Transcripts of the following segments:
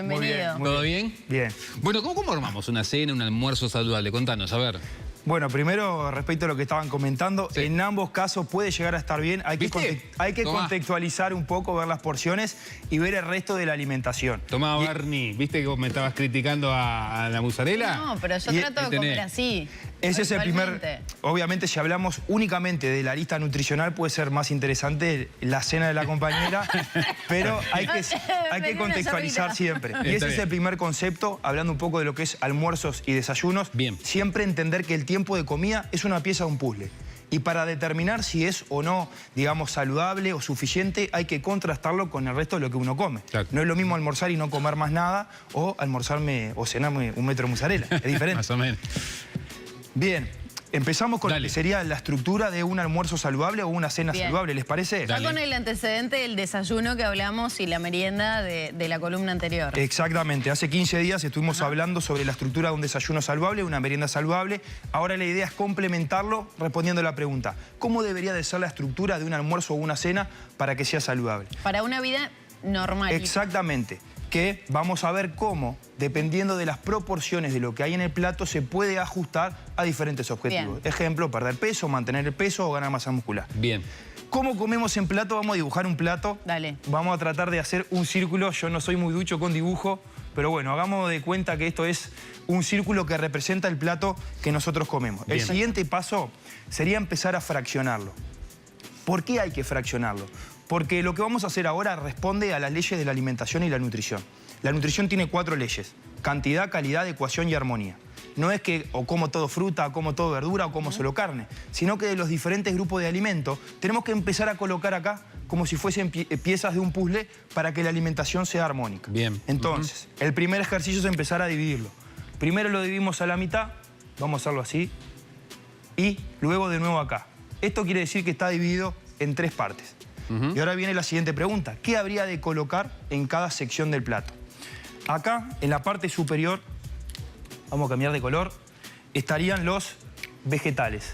Bienvenido. ¿Todo bien? Bien. Bueno, ¿cómo armamos una cena, un almuerzo saludable? Contanos, a ver. Bueno, primero, respecto a lo que estaban comentando, Sí. en ambos casos puede llegar a estar bien. Hay que Tomá. contextualizar un poco, ver las porciones y ver el resto de la alimentación. Tomá, Barney, ¿viste que vos me estabas criticando a la mozzarella? No, pero yo Y trato de comer así. Ese es el primer... habitualmente. Obviamente, si hablamos únicamente de la lista nutricional, puede ser más interesante la cena de la compañera, pero hay que contextualizar siempre. Y ese es el primer concepto, hablando un poco de lo que es almuerzos y desayunos. Bien. Siempre entender que el tiempo de comida es una pieza de un puzzle. Y para determinar si es o no, digamos, saludable o suficiente, hay que contrastarlo con el resto de lo que uno come. Claro. No es lo mismo almorzar y no comer más nada, o almorzarme o cenarme un metro de mozzarella. Es diferente. Más o menos. Bien, empezamos con lo Dale. que sería la estructura de un almuerzo saludable o una cena Bien. saludable, ¿les parece? Ya Dale. con el antecedente del desayuno que hablamos y la merienda de la columna anterior. Exactamente, hace 15 días estuvimos hablando sobre la estructura de un desayuno saludable, una merienda saludable. Ahora la idea es complementarlo respondiendo a la pregunta: ¿cómo debería de ser la estructura de un almuerzo o una cena para que sea saludable? Para una vida normal. Exactamente, que vamos a ver cómo, dependiendo de las proporciones de lo que hay en el plato, se puede ajustar a diferentes objetivos. Bien. Ejemplo, perder peso, mantener el peso o ganar masa muscular. Bien. ¿Cómo comemos en plato? Vamos a dibujar un plato. Dale. Vamos a tratar de hacer un círculo. Yo no soy muy ducho con dibujo, pero bueno, hagamos de cuenta que esto es un círculo que representa el plato que nosotros comemos. Bien. El siguiente paso sería empezar a fraccionarlo. ¿Por qué hay que fraccionarlo? Porque lo que vamos a hacer ahora responde a las leyes de la alimentación y la nutrición. La nutrición tiene 4 leyes: cantidad, calidad, ecuación y armonía. No es que o como todo fruta, o como todo verdura, o como solo carne, sino que de los diferentes grupos de alimentos tenemos que empezar a colocar acá como si fuesen piezas de un puzzle para que la alimentación sea armónica. Bien. Entonces, el primer ejercicio es empezar a dividirlo. Primero lo dividimos a la mitad, vamos a hacerlo así, y luego de nuevo acá. Esto quiere decir que está dividido en 3 partes. Y ahora viene la siguiente pregunta: ¿qué habría de colocar en cada sección del plato? Acá, en la parte superior, vamos a cambiar de color, estarían los vegetales.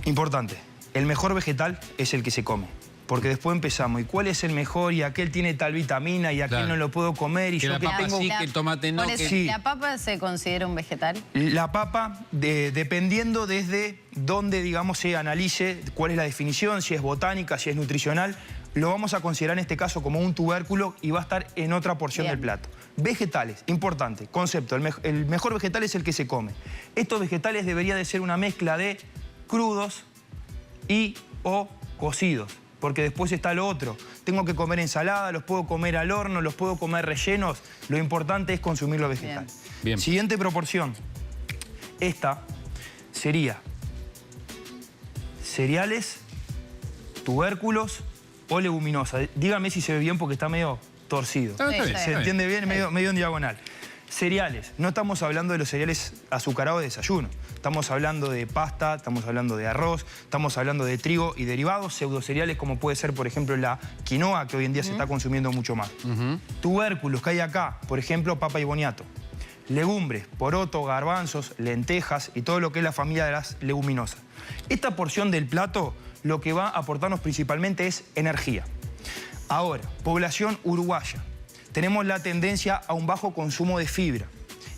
Importante, el mejor vegetal es el que se come. Porque después empezamos, ¿y cuál es el mejor? Y aquel tiene tal vitamina y aquel Claro. no lo puedo comer. Y Que yo la que papa tengo... sí, que el tomate no. Por eso, Que... Sí. ¿la papa se considera un vegetal? La papa, dependiendo desde dónde, digamos, se analice cuál es la definición, si es botánica, si es nutricional, lo vamos a considerar en este caso como un tubérculo y va a estar en otra porción Bien. del plato. Vegetales, importante, concepto, el mejor vegetal es el que se come. Estos vegetales debería de ser una mezcla de crudos y o cocidos, porque después está lo otro. Tengo que comer ensalada, los puedo comer al horno, los puedo comer rellenos. Lo importante es consumir los vegetales. Bien. Siguiente proporción. Esta sería cereales, tubérculos o leguminosas. Dígame si se ve bien porque está medio torcido. Ah, está Sí, bien, sí. ¿Se está bien. entiende bien? Medio en diagonal. Cereales. No estamos hablando de los cereales azucarados de desayuno. Estamos hablando de pasta, estamos hablando de arroz, estamos hablando de trigo y derivados, pseudocereales como puede ser, por ejemplo, la quinoa, que hoy en día se está consumiendo mucho más. Tubérculos que hay acá, por ejemplo, papa y boniato. Legumbres, poroto, garbanzos, lentejas y todo lo que es la familia de las leguminosas. Esta porción del plato lo que va a aportarnos principalmente es energía. Ahora, población uruguaya. Tenemos la tendencia a un bajo consumo de fibra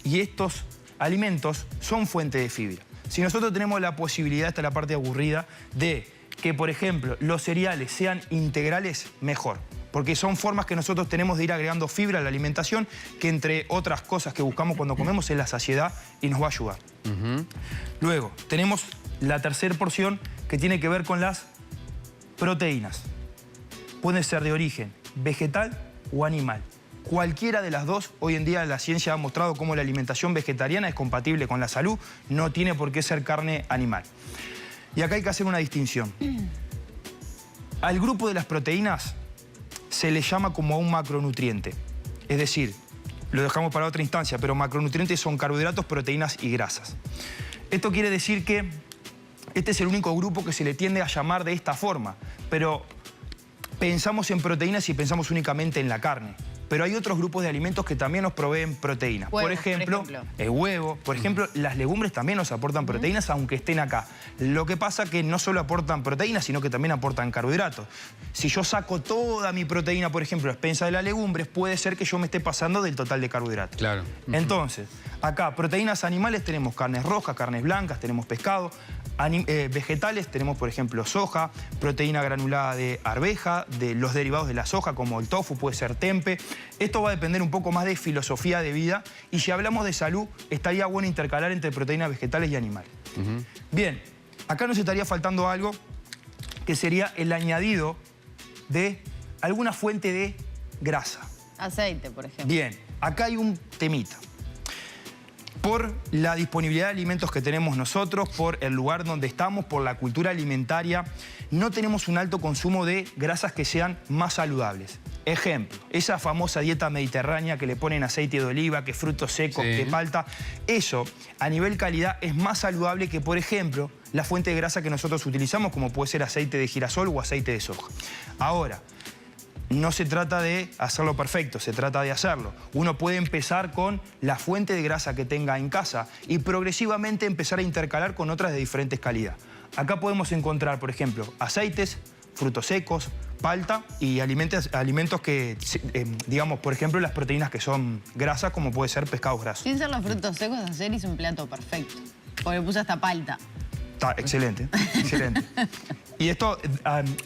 y estos alimentos son fuente de fibra. Si nosotros tenemos la posibilidad, esta es la parte aburrida, de que, por ejemplo, los cereales sean integrales, mejor. Porque son formas que nosotros tenemos de ir agregando fibra a la alimentación, que entre otras cosas que buscamos cuando comemos es la saciedad y nos va a ayudar. Luego, tenemos la tercera porción que tiene que ver con las proteínas. Pueden ser de origen vegetal o animal. Cualquiera de las dos, hoy en día la ciencia ha mostrado cómo la alimentación vegetariana es compatible con la salud, no tiene por qué ser carne animal. Y acá hay que hacer una distinción. Al grupo de las proteínas se le llama como a un macronutriente. Es decir, lo dejamos para otra instancia, pero macronutrientes son carbohidratos, proteínas y grasas. Esto quiere decir que este es el único grupo que se le tiende a llamar de esta forma, pero pensamos en proteínas y pensamos únicamente en la carne. pero hay otros grupos de alimentos que también nos proveen proteínas. Huevos, por ejemplo, el huevo, por ejemplo, las legumbres también nos aportan proteínas, aunque estén acá. Lo que pasa es que no solo aportan proteínas, sino que también aportan carbohidratos. Si yo saco toda mi proteína, por ejemplo, a expensa de las legumbres, puede ser que yo me esté pasando del total de carbohidratos. Claro. Entonces, acá, proteínas animales, tenemos carnes rojas, carnes blancas, tenemos pescado. Vegetales, tenemos, por ejemplo, soja, proteína granulada de arveja, de los derivados de la soja, como el tofu, puede ser tempe. Esto va a depender un poco más de filosofía de vida. Y si hablamos de salud, estaría bueno intercalar entre proteínas vegetales y animales. Bien, acá nos estaría faltando algo que sería el añadido de alguna fuente de grasa. Aceite, por ejemplo. Bien, acá hay un temita. Por la disponibilidad de alimentos que tenemos nosotros, por el lugar donde estamos, por la cultura alimentaria, no tenemos un alto consumo de grasas que sean más saludables. Ejemplo, esa famosa dieta mediterránea que le ponen aceite de oliva, que frutos secos, que palta, eso a nivel calidad es más saludable que, por ejemplo, la fuente de grasa que nosotros utilizamos, como puede ser aceite de girasol o aceite de soja. Ahora, no se trata de hacerlo perfecto, se trata de hacerlo. Uno puede empezar con la fuente de grasa que tenga en casa y progresivamente empezar a intercalar con otras de diferentes calidad. Acá podemos encontrar, por ejemplo, aceites, frutos secos, palta y alimentos que, digamos, por ejemplo, las proteínas que son grasas, como puede ser pescados grasos. Sin ser los frutos secos, hacer hizo un plato perfecto. Porque puse hasta palta. Está excelente, excelente. Y esto,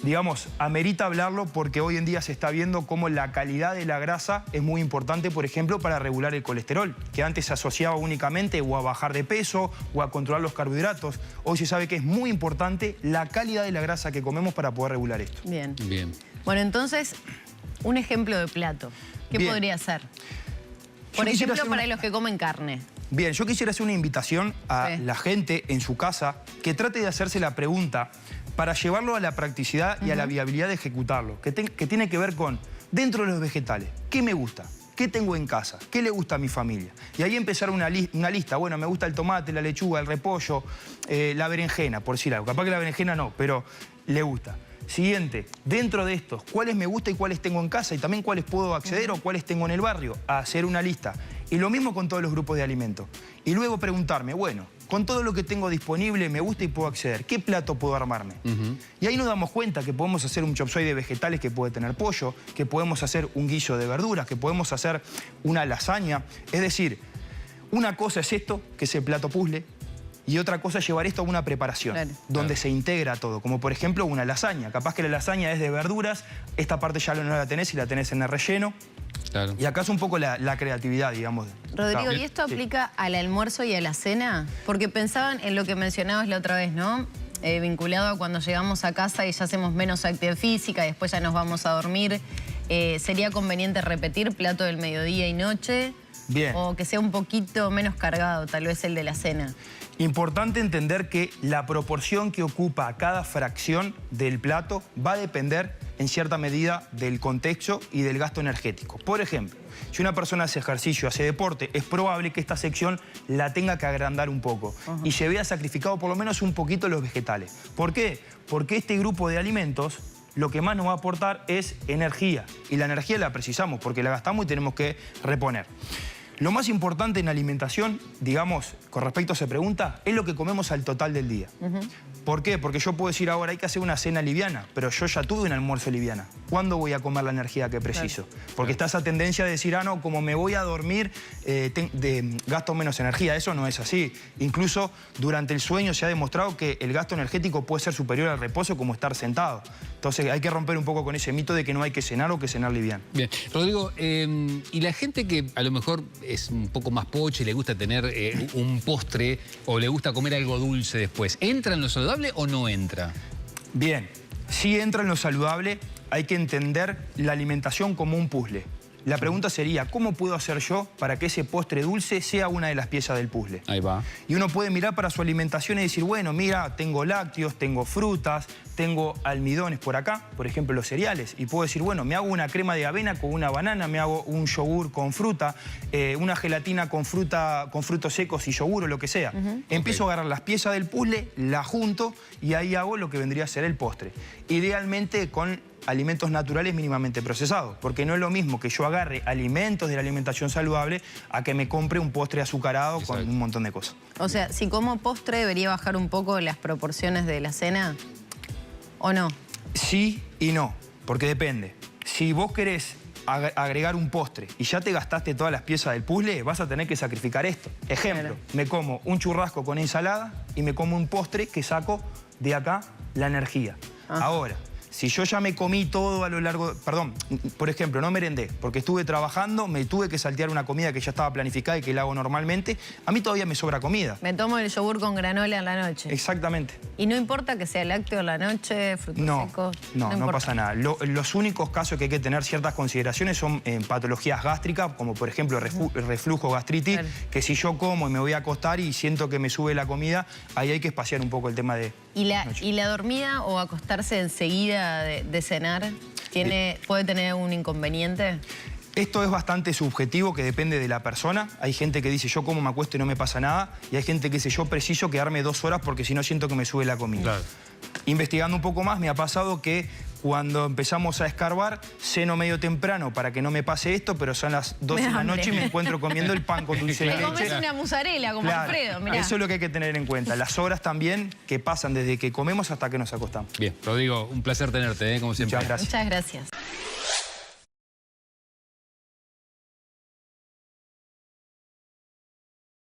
digamos, amerita hablarlo porque hoy en día se está viendo cómo la calidad de la grasa es muy importante, por ejemplo, para regular el colesterol, que antes se asociaba únicamente o a bajar de peso o a controlar los carbohidratos. Hoy se sabe que es muy importante la calidad de la grasa que comemos para poder regular esto. Bien. Bien. Bueno, entonces, un ejemplo de plato. ¿Qué Bien. podría ser? Por ejemplo, para los que comen carne. Bien, yo quisiera hacer una invitación a la gente en su casa que trate de hacerse la pregunta para llevarlo a la practicidad y a la viabilidad de ejecutarlo, que tiene que ver con, dentro de los vegetales, ¿qué me gusta? ¿Qué tengo en casa? ¿Qué le gusta a mi familia? Y ahí empezar una lista. Bueno, me gusta el tomate, la lechuga, el repollo, la berenjena, por decir algo. Capaz que la berenjena no, pero le gusta. Siguiente, dentro de estos, ¿cuáles me gusta y cuáles tengo en casa? Y también cuáles puedo acceder o cuáles tengo en el barrio. A hacer una lista. Y lo mismo con todos los grupos de alimentos. Y luego preguntarme, bueno, con todo lo que tengo disponible, me gusta y puedo acceder, ¿qué plato puedo armarme? Y ahí nos damos cuenta que podemos hacer un chop suey de vegetales que puede tener pollo, que podemos hacer un guiso de verduras, que podemos hacer una lasaña. Es decir, una cosa es esto, que es el plato puzzle, y otra cosa es llevar esto a una preparación, donde se integra todo, como por ejemplo una lasaña. Capaz que la lasaña es de verduras, esta parte ya no la tenés y la tenés en el relleno. Claro. Y acá es un poco la creatividad, digamos. Rodrigo, Claro. ¿y esto aplica al almuerzo y a la cena? Porque pensaban en lo que mencionabas la otra vez, ¿no? Vinculado a cuando llegamos a casa y ya hacemos menos actividad física y después ya nos vamos a dormir. ¿Sería conveniente repetir plato del mediodía y noche? Bien. O que sea un poquito menos cargado, tal vez el de la cena. Importante entender que la proporción que ocupa cada fracción del plato va a depender en cierta medida del contexto y del gasto energético. Por ejemplo, si una persona hace ejercicio, hace deporte, es probable que esta sección la tenga que agrandar un poco y se vea sacrificado por lo menos un poquito los vegetales. ¿Por qué? Porque este grupo de alimentos lo que más nos va a aportar es energía. Y la energía la precisamos porque la gastamos y tenemos que reponer. Lo más importante en alimentación, digamos, con respecto a esa pregunta, es lo que comemos al total del día. ¿Por qué? Porque yo puedo decir ahora hay que hacer una cena liviana, pero yo ya tuve un almuerzo liviana. ¿Cuándo voy a comer la energía que preciso? Porque está esa tendencia de decir, ah, no, como me voy a dormir, gasto menos energía. Eso no es así. Incluso durante el sueño se ha demostrado que el gasto energético puede ser superior al reposo como estar sentado. Entonces hay que romper un poco con ese mito de que no hay que cenar o que cenar liviano. Bien. Rodrigo, y la gente que a lo mejor es un poco más pocha y le gusta tener un postre o le gusta comer algo dulce después, ¿entra en lo saludable o no entra? Bien, si entra en lo saludable, hay que entender la alimentación como un puzzle. La pregunta sería, ¿cómo puedo hacer yo para que ese postre dulce sea una de las piezas del puzzle? Ahí va. Y uno puede mirar para su alimentación y decir, bueno, mira, tengo lácteos, tengo frutas, tengo almidones por acá, por ejemplo, los cereales. Y puedo decir, bueno, me hago una crema de avena con una banana, me hago un yogur con fruta, una gelatina con frutos secos y yogur o lo que sea. Empiezo a agarrar las piezas del puzzle, las junto y ahí hago lo que vendría a ser el postre. Idealmente con alimentos naturales mínimamente procesados. Porque no es lo mismo que yo agarre alimentos de la alimentación saludable a que me compre un postre azucarado con un montón de cosas. O sea, si como postre, ¿debería bajar un poco las proporciones de la cena? ¿O no? Sí y no, porque depende. Si vos querés agregar un postre y ya te gastaste todas las piezas del puzzle, vas a tener que sacrificar esto. Ejemplo, me como un churrasco con ensalada y me como un postre que saco de acá la energía. Ahora, si yo ya me comí todo a lo largo... Perdón, por ejemplo, no merendé, porque estuve trabajando, me tuve que saltear una comida que ya estaba planificada y que la hago normalmente, a mí todavía me sobra comida. Me tomo el yogur con granola en la noche. Exactamente. ¿Y no importa que sea lácteo en la noche, frutos secos? No pasa nada. Los únicos casos que hay que tener ciertas consideraciones son patologías gástricas, como por ejemplo reflujo, gastritis, que si yo como y me voy a acostar y siento que me sube la comida, ahí hay que espaciar un poco el tema de... ¿Y la dormida o acostarse enseguida de cenar puede tener un inconveniente? Esto es bastante subjetivo, que depende de la persona. Hay gente que dice, yo como me acuesto y no me pasa nada. Y hay gente que dice, yo preciso quedarme 2 horas porque si no siento que me sube la comida. Claro. Investigando un poco más, me ha pasado que cuando empezamos a escarbar, ceno medio temprano para que no me pase esto, pero son las 12 de la noche y me encuentro comiendo el pan con dulce de Te leche. comes una mozzarella como Alfredo, mirá. Eso es lo que hay que tener en cuenta. Las horas también que pasan desde que comemos hasta que nos acostamos. Bien, Rodrigo, un placer tenerte, como siempre. Muchas gracias. Muchas gracias.